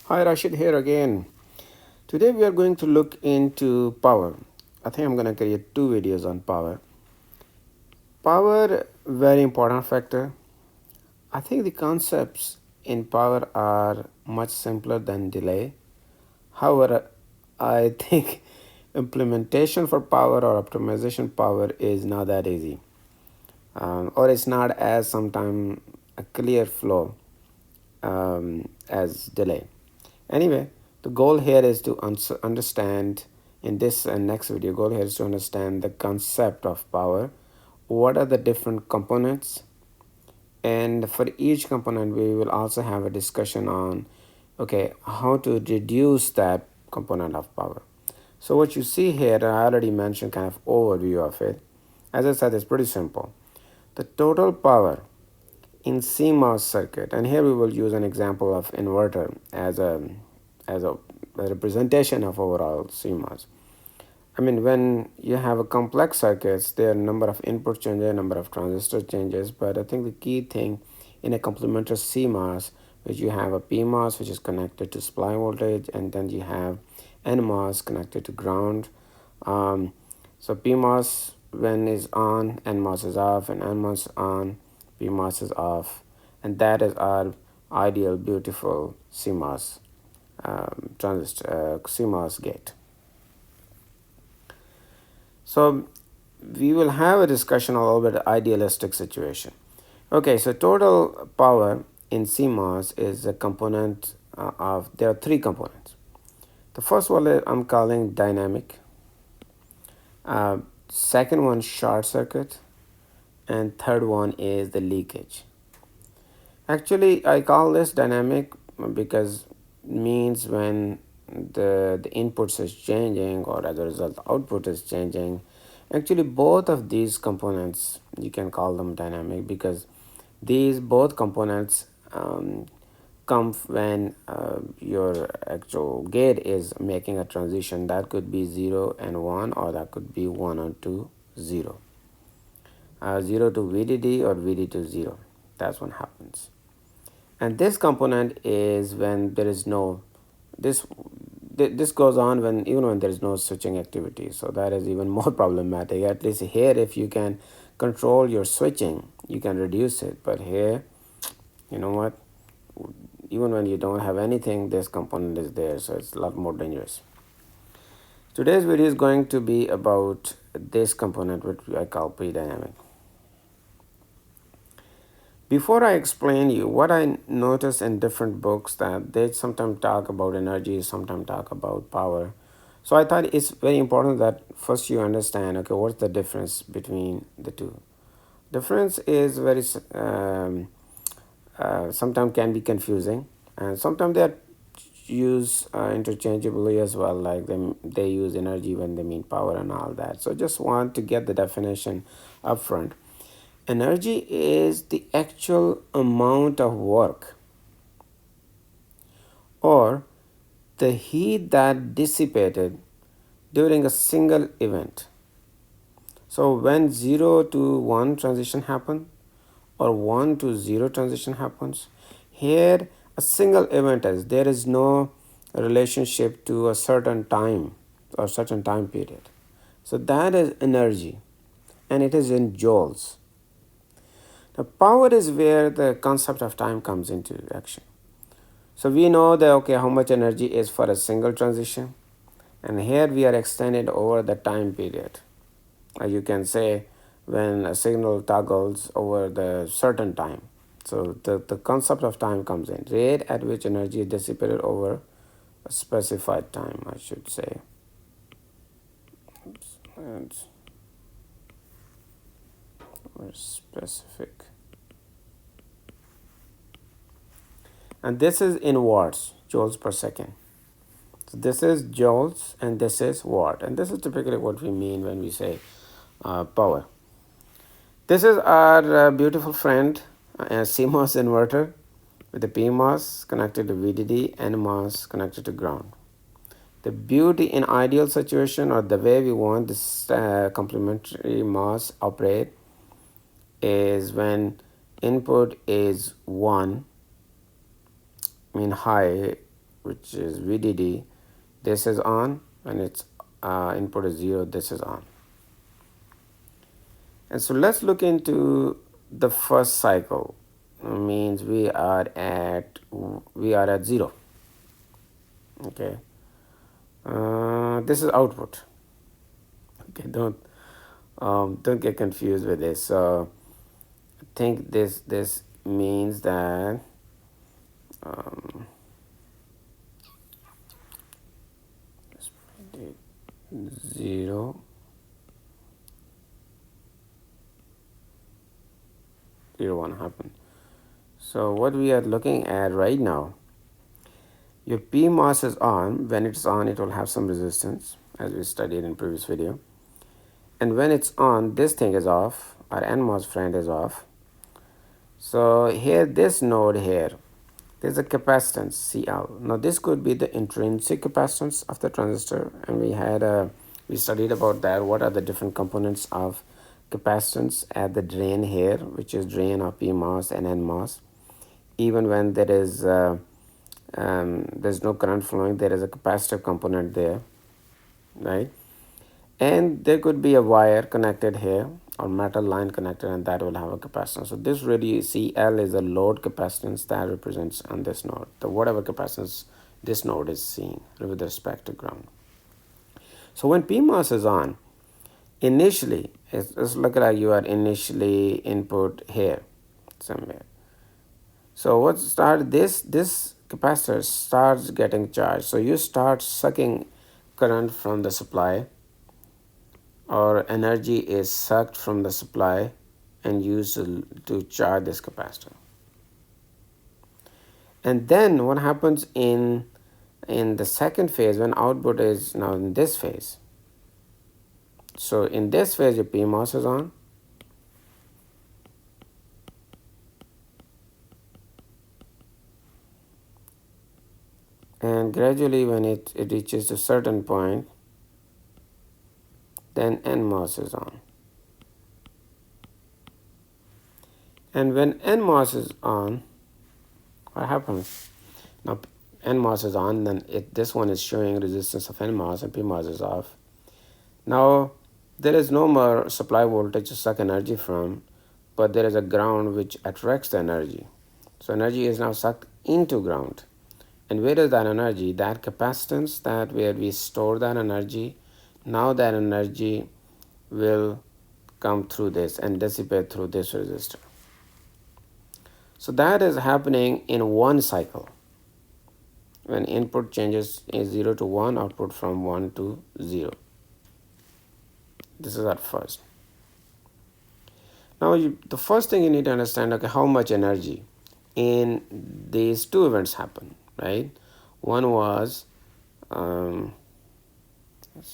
Hi, Rashid here again. Today we are going to look into power. I think I'm going to create two videos on power. Power, very important factor. I think the concepts in power are much simpler than delay. However, I think implementation for power or optimization power is not that easy, or it's not as sometimes a clear flow as delay. Anyway, the goal here is to understand in this and next video, goal here is to understand the concept of power. What are the different components? And for each component, we will also have a discussion on, okay, how to reduce that component of power. So what you see here, I already mentioned kind of overview of it. As I said, it's pretty simple. The total power in CMOS circuit, and here we will use an example of inverter as a representation of overall CMOS. I mean, when you have a complex circuits, there are a number of input changes, number of transistor changes, but I think the key thing in a complementary CMOS, which you have a PMOS, which is connected to supply voltage, and then you have NMOS connected to ground. So PMOS when is on, NMOS is off, and NMOS on, PMOS is off, and that is our ideal, beautiful CMOS CMOS gate. So we will have a discussion a little bit idealistic situation. Okay, so total power in CMOS is a component of, there are three components. The first one I'm calling dynamic. Second one short circuit, and third one is the leakage. Actually, I call this dynamic because it means when the inputs is changing, or as a result the output is changing. Actually, both of these components, you can call them dynamic because these both components come when your actual gate is making a transition. That could be 0 and 1, or that could be 1 and 2 0. 0 to VDD or VD to 0. That's what happens. And this component is when there is no, this goes on when even when there is no switching activity. So that is even more problematic. At least here, if you can control your switching, you can reduce it. But here, you know what, even when you don't have anything, this component is there, so it's a lot more dangerous. Today's video is going to be about this component, which I call pre-dynamic. Before I explain you what I notice in different books, that they sometimes talk about energy, sometimes talk about power. So I thought it's very important that first you understand, okay, what's the difference between the two. Difference is very sometimes can be confusing, and sometimes they are used interchangeably as well, like they use energy when they mean power and all that. So just want to get the definition up front. Energy is the actual amount of work or the heat that dissipated during a single event. So when 0 to 1 transition happens, or 1 to 0 transition happens, here a single event is, there is no relationship to a certain time or certain time period. So that is energy, and it is in joules. Now, power is where the concept of time comes into action. So we know that, okay, how much energy is for a single transition, and here we are extended over the time period. You can say when a signal toggles over the certain time. So the concept of time comes in, rate at which energy is dissipated over a specified time, I should say. And specific. And this is in watts, joules per second. So this is joules and this is watt. And this is typically what we mean when we say power. This is our beautiful friend, a CMOS inverter with the PMOS connected to VDD and MOS connected to ground. The beauty in ideal situation, or the way we want this complementary MOS operate, is when input is 1, I mean high, which is VDD, this is on. When its input is 0, this is on. And so let's look into the first cycle. Means we are at 0. Okay. This is output. Okay, don't get confused with this. So I think this means that um, 0 1 happened. So what we are looking at right now, your PMOS is on. When it's on, it will have some resistance, as we studied in previous video. And when it's on, this thing is off. Our NMOS friend is off. So here, this node here, there's a capacitance CL. Now this could be the intrinsic capacitance of the transistor, and we studied about that. What are the different components of capacitance at the drain here, which is drain of PMOS and NMOS. Even when there's no current flowing, there is a capacitive component there, right? And there could be a wire connected here or metal line connected, and that will have a capacitance. So this really, CL is a load capacitance that represents on this node, the whatever capacitance this node is seeing with respect to ground. So when PMOS is on, initially, it's look like you are initially input here somewhere. So what start this capacitor starts getting charged. So you start sucking current from the supply, or energy is sucked from the supply and used to charge this capacitor. And then what happens in the second phase, when output is now in this phase. So in this phase, your PMOS is on. And gradually when it reaches a certain point, then NMOS is on. And when NMOS is on, what happens? Now NMOS is on, then this one is showing resistance of NMOS and PMOS is off. Now there is no more supply voltage to suck energy from, but there is a ground which attracts the energy. So energy is now sucked into ground. And where is that energy? That capacitance, that where we store that energy, now that energy will come through this and dissipate through this resistor. So that is happening in one cycle. When input changes is 0 to 1, output from 1 to 0. This is at first. Now the first thing you need to understand, okay, how much energy in these two events happen, right? One was, let's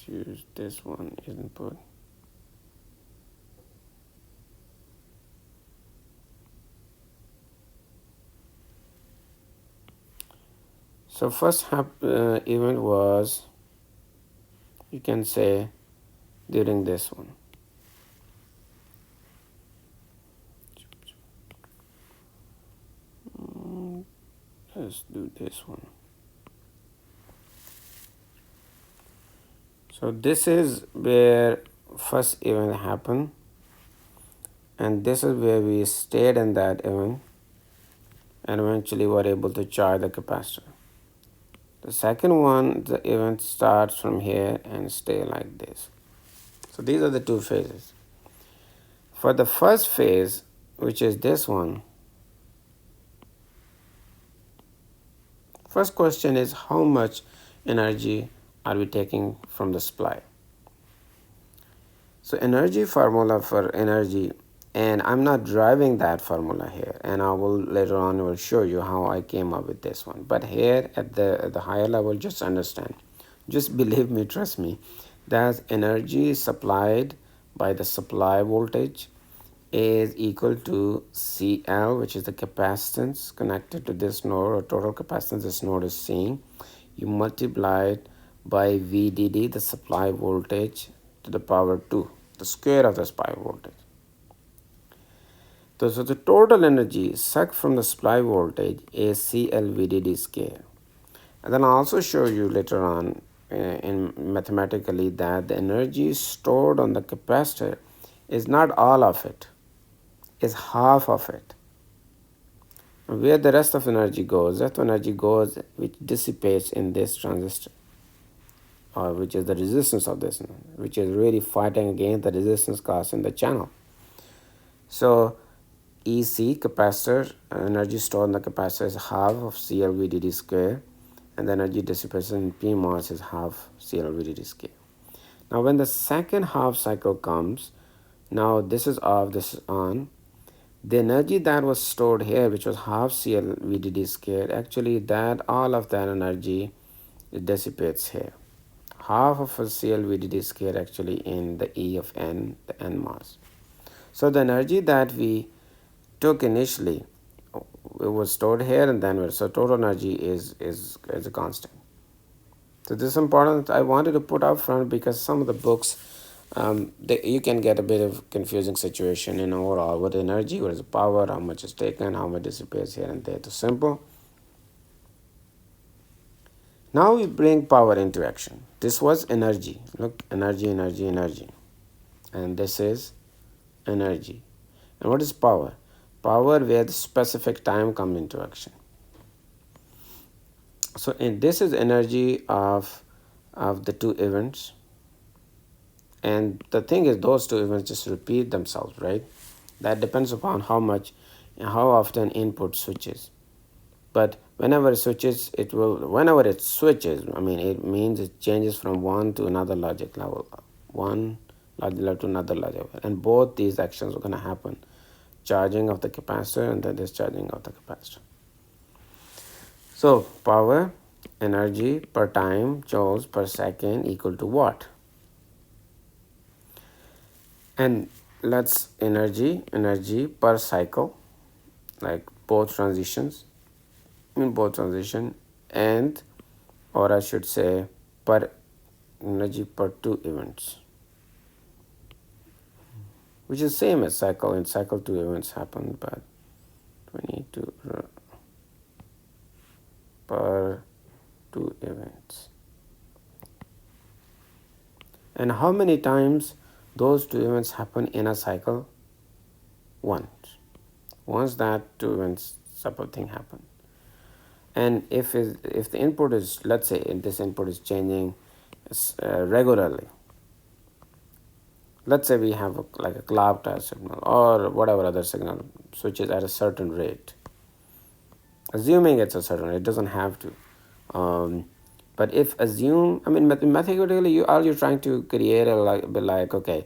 use this one input. So first event was, you can say, during this one. Let's do this one. So this is where first event happened, and this is where we stayed in that event and eventually were able to charge the capacitor. The second one, the event starts from here and stay like this. So these are the two phases. For the first phase, which is this one, first question is how much energy are we taking from the supply? So energy formula for energy, and I'm not driving that formula here, and I will later on will show you how I came up with this one. But here at the higher level, just understand, just believe me, trust me, that energy supplied by the supply voltage is equal to CL, which is the capacitance connected to this node, or total capacitance this node is seeing. You multiply it by VDD, the supply voltage, to the power 2, the square of the supply voltage. So the total energy sucked from the supply voltage is CL VDD square. And then I'll also show you later on in mathematically that the energy stored on the capacitor is not all of it, is half of it. Where the rest of energy goes, that energy goes which dissipates in this transistor, or which is the resistance of this, which is really fighting against the resistance caused in the channel. So EC, capacitor, energy stored in the capacitor is half of CLVDD square, and the energy dissipation in PMOS is half CLVDD square. Now when the second half cycle comes, now this is off, this is on. The energy that was stored here, which was half CLVDD squared, actually that all of that energy it dissipates here. Half of a CLVDD squared actually in the E of N, the NMOS. So the energy that we took initially, it was stored here and then so total energy is a constant. So this is important. I wanted to put up front because some of the books, you can get a bit of confusing situation in overall what energy, what is the power, how much is taken, how much dissipates here and there. It's simple. Now we bring power into action. This was energy. Look, energy, energy, energy. And this is energy. And what is power? Power where the specific time comes into action. So this is energy of the two events. And the thing is, those two events just repeat themselves, right? That depends upon how much and how often input switches. But whenever it switches, whenever it switches, I mean, it means it changes from one to another logic level, one logic level to another logic level. And both these actions are going to happen. Charging of the capacitor and the discharging of the capacitor. So power, energy per time, joules per second equal to watt. And let's energy per cycle, like both transitions, and, or I should say, per energy per two events, which is same as cycle. In cycle, two events happen, but 22 per two events. And how many times those two events happen in a cycle? Once that two events separate thing happen. And if the input is, let's say this input is changing regularly, let's say we have like a clock type signal or whatever other signal switches at a certain rate, assuming it's a certain rate, it doesn't have to, but if assume, I mean mathematically all you're trying to create like okay,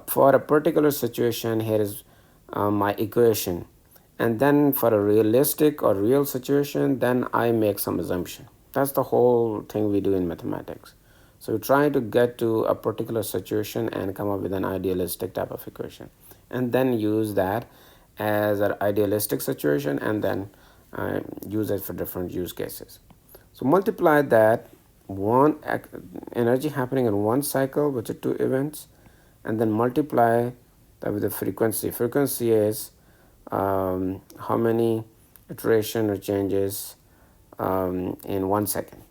for a particular situation, here is my equation, and then for a realistic or real situation, then I make some assumption. That's the whole thing we do in mathematics. So we try to get to a particular situation and come up with an idealistic type of equation, and then use that as an idealistic situation, and then use it for different use cases. So multiply that one energy happening in one cycle with the two events, and then multiply that with the frequency. Frequency is how many iteration or changes in 1 second,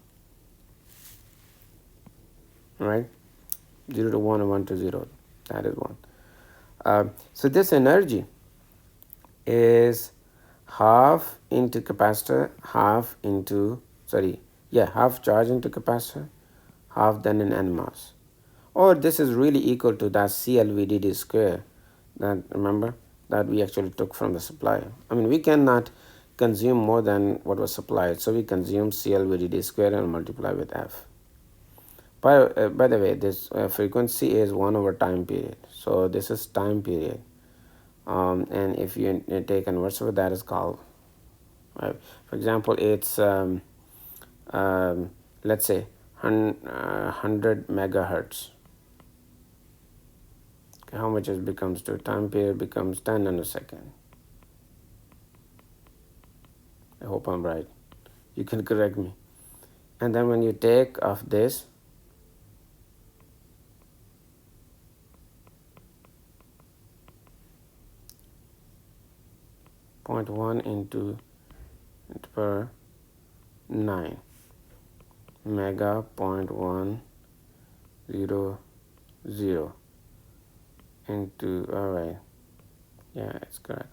right? 0 to 1 and 1 to 0, that is 1. So this energy is half into capacitor, half charge into capacitor, half then in NMOS. Or this is really equal to that CLVDD square, that remember that we actually took from the supplier. I mean, we cannot consume more than what was supplied, so we consume CLVDD square and multiply with F. By the way, this frequency is 1 over time period, so this is time period, and if you take inverse of that is called, for example, it's let's say 100 megahertz. Okay, how much it becomes to time period becomes 10 nanosecond. I hope I'm right. You can correct me. And then when you take of this, .1 into per 9. mega 0.100 into, all right, yeah, it's correct.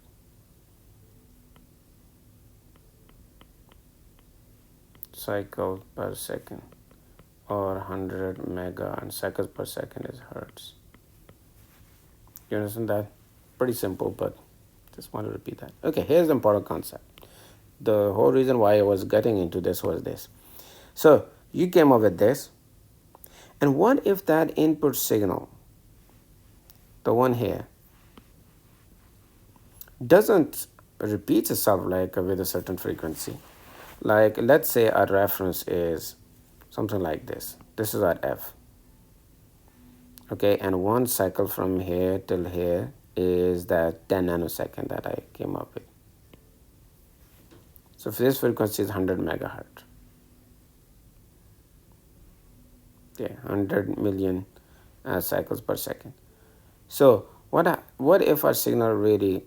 Cycle per second, or 100 mega, and cycles per second is hertz. You understand that? Pretty simple, but just want to repeat that. Okay, here's the important concept. The whole reason why I was getting into this was this. So you came up with this, and what if that input signal, the one here, doesn't repeat itself like with a certain frequency? Like, let's say our reference is something like this. This is our F. Okay, and one cycle from here till here is that 10 nanosecond that I came up with. So this frequency is 100 megahertz. Yeah, 100 million cycles per second. So what if our signal really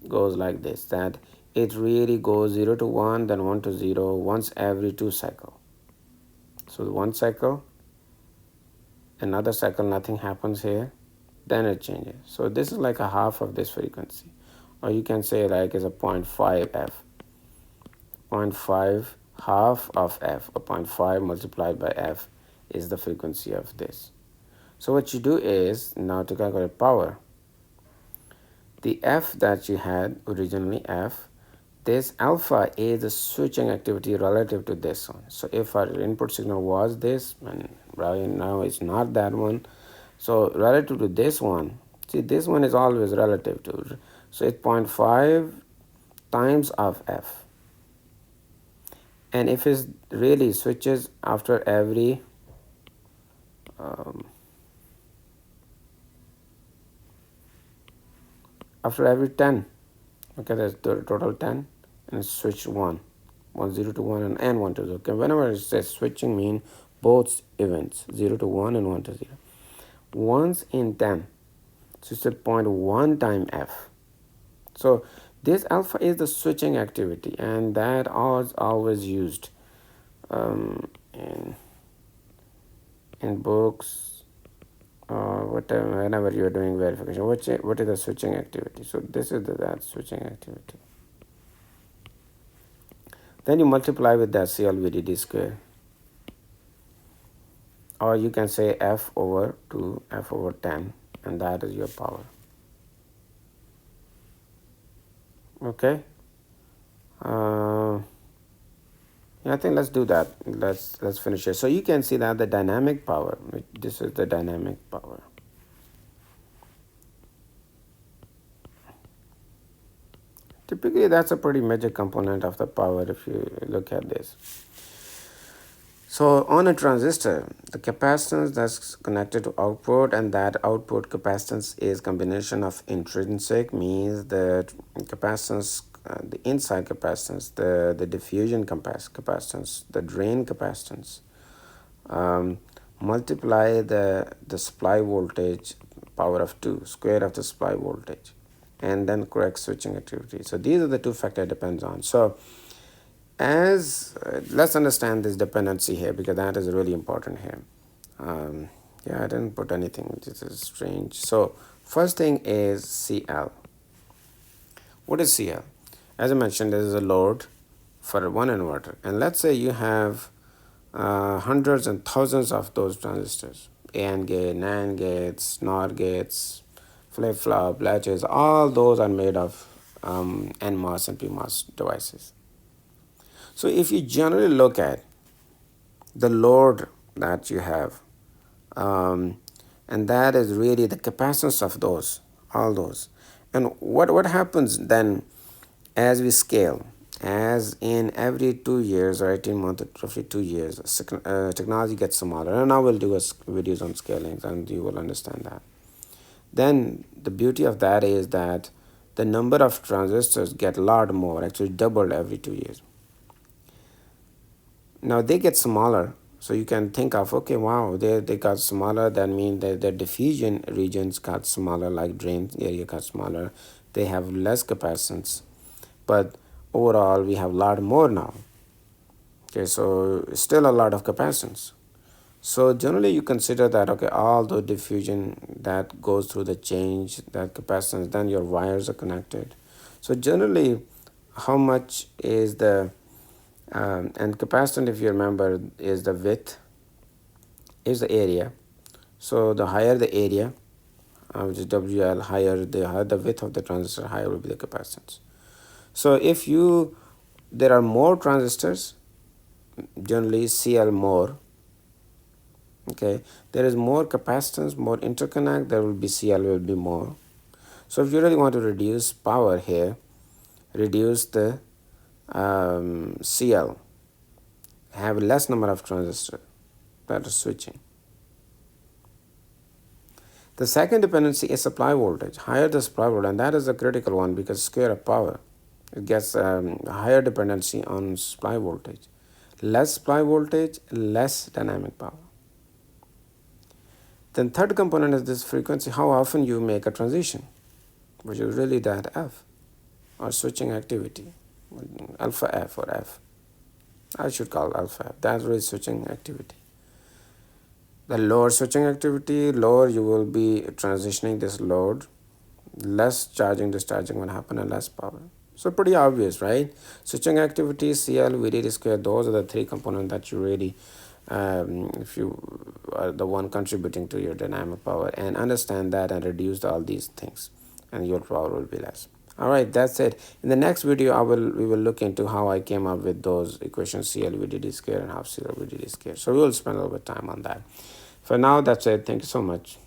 goes like this, that it really goes 0 to 1, then 1 to 0 once every 2 cycle. So one cycle, another cycle, nothing happens here, then it changes. So this is like a half of this frequency, or you can say like is a 0.5 f, 0.5 half of f, or 0.5 multiplied by f is the frequency of this. So what you do is, now to calculate power, the f that you had originally, f, this alpha is the switching activity relative to this one. So if our input signal was this, and right now it's not that one, so relative to this one, see, this one is always relative to, so it's 0.5 times of f. And if it really switches after every after every 10, okay, that's the total 10, and switch 1 0 to 1 and 1 to 0. Okay, whenever it says switching, mean both events, 0 to 1 and 1 to 0. Once in 10, so it's 0.1 time f. So this alpha is the switching activity, and that is always used in books, whatever, whenever you are doing verification. What is the switching activity? So this is that switching activity. Then you multiply with that CLVDD square, or you can say f over 2, f over 10, and that is your power. Okay. Yeah, I think let's do that. Let's finish it. So you can see that the dynamic power, this is the dynamic power. Typically, that's a pretty major component of the power if you look at this. So on a transistor, the capacitance that's connected to output, and that output capacitance is combination of intrinsic, means the capacitance, the inside capacitance, the diffusion capacitance, the drain capacitance, multiply the supply voltage power of 2, square of the supply voltage, and then correct switching activity. So these are the two factors it depends on. So as let's understand this dependency here, because that is really important here. Yeah, I didn't put anything. This is strange. So first thing is CL. What is CL? As I mentioned, this is a load for one inverter, and let's say you have hundreds and thousands of those transistors, AND gate, NAND gates, NOR gates, flip-flop, latches, all those are made of NMOS and PMOS devices. So if you generally look at the load that you have, and that is really the capacitance of those, all those, and what happens then as we scale, as in every 2 years or 18 months, roughly 2 years, technology gets smaller, and I will do videos on scaling, and you will understand that. Then the beauty of that is that the number of transistors get a lot more, actually doubled every 2 years. Now they get smaller, so you can think of, okay, wow, they got smaller, that means that the diffusion regions got smaller, like drain area got smaller, they have less capacitance, but overall we have a lot more now. Okay, so still a lot of capacitance. So generally you consider that, okay, all the diffusion that goes through the change, that capacitance, then your wires are connected. So generally, how much is the, and capacitance, if you remember, is the width, is the area. So the higher the area, which is WL, higher the width of the transistor, higher will be the capacitance. So if there are more transistors, generally CL more, okay, there is more capacitance, more interconnect, there will be CL will be more. So if you really want to reduce power here, reduce the CL, have less number of transistors that are switching. The second dependency is supply voltage. Higher the supply voltage, and that is a critical one because square of power, it gets higher dependency on supply voltage. Less supply voltage, less dynamic power. Then third component is this frequency, how often you make a transition, which is really that F, or switching activity, alpha F or F. I should call alpha F. That's really switching activity. The lower switching activity, lower you will be transitioning this load, less charging, discharging will happen, and less power. So pretty obvious, right? Switching activity, CL, VDD square, those are the three components that you really, if you are the one contributing to your dynamic power, and understand that and reduce all these things, and your power will be less. All right, that's it. In the next video, we will look into how I came up with those equations, CL VDD square and half CL VDD square. So we will spend a little bit of time on that. For now, that's it. Thank you so much.